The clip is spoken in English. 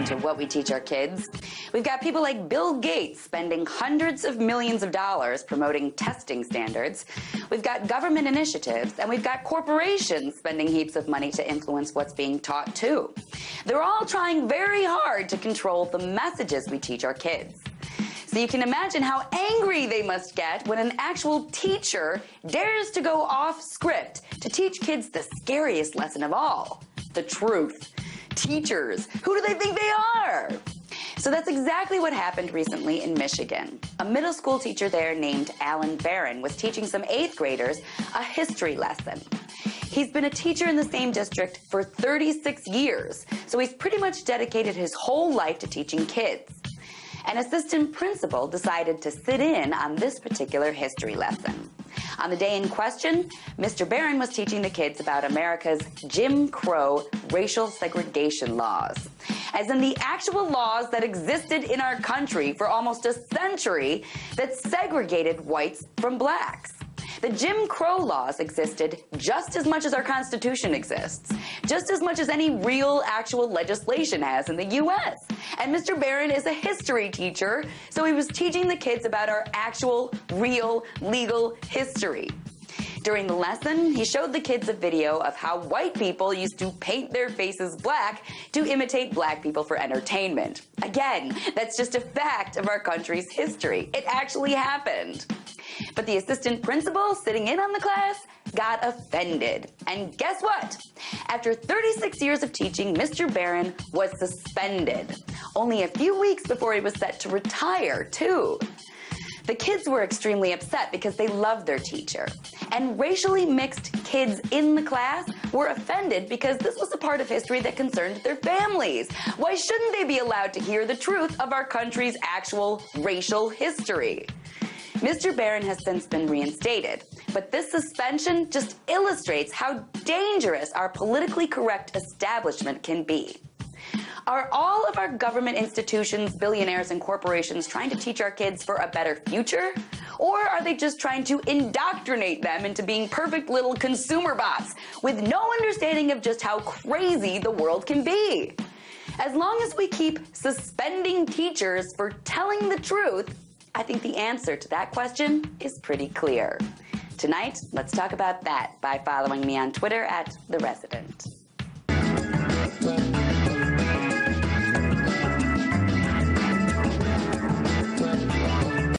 to what we teach our kids. We've got people like Bill Gates spending hundreds of millions of dollars promoting testing standards. We've got government initiatives, and we've got corporations spending heaps of money to influence what's being taught too. They're all trying very hard to control the messages we teach our kids. So you can imagine how angry they must get when an actual teacher dares to go off script to teach kids the scariest lesson of all, the truth. Teachers, who do they think they are? So that's exactly what happened recently in Michigan. A middle school teacher there named Alan Barron was teaching some 8th graders a history lesson. He's been a teacher in the same district for 36 years, so he's pretty much dedicated his whole life to teaching kids. An assistant principal decided to sit in on this particular history lesson. On the day in question, Mr. Barron was teaching the kids about America's Jim Crow racial segregation laws, as in the actual laws that existed in our country for almost a century that segregated whites from blacks. The Jim Crow laws existed just as much as our Constitution exists, just as much as any real, actual legislation has in the U.S. And Mr. Barron is a history teacher, so he was teaching the kids about our actual, real, legal history. During the lesson, he showed the kids a video of how white people used to paint their faces black to imitate black people for entertainment. Again, that's just a fact of our country's history. It actually happened. But the assistant principal sitting in on the class got offended. And guess what? After 36 years of teaching, Mr. Barron was suspended. Only a few weeks before he was set to retire, too. The kids were extremely upset because they loved their teacher. And racially mixed kids in the class were offended because this was a part of history that concerned their families. Why shouldn't they be allowed to hear the truth of our country's actual racial history? Mr. Barron has since been reinstated, but this suspension just illustrates how dangerous our politically correct establishment can be. Are all of our government institutions, billionaires, and corporations trying to teach our kids for a better future? Or are they just trying to indoctrinate them into being perfect little consumer bots with no understanding of just how crazy the world can be? As long as we keep suspending teachers for telling the truth, I think the answer to that question is pretty clear. Tonight, let's talk about that by following me on Twitter @TheResident.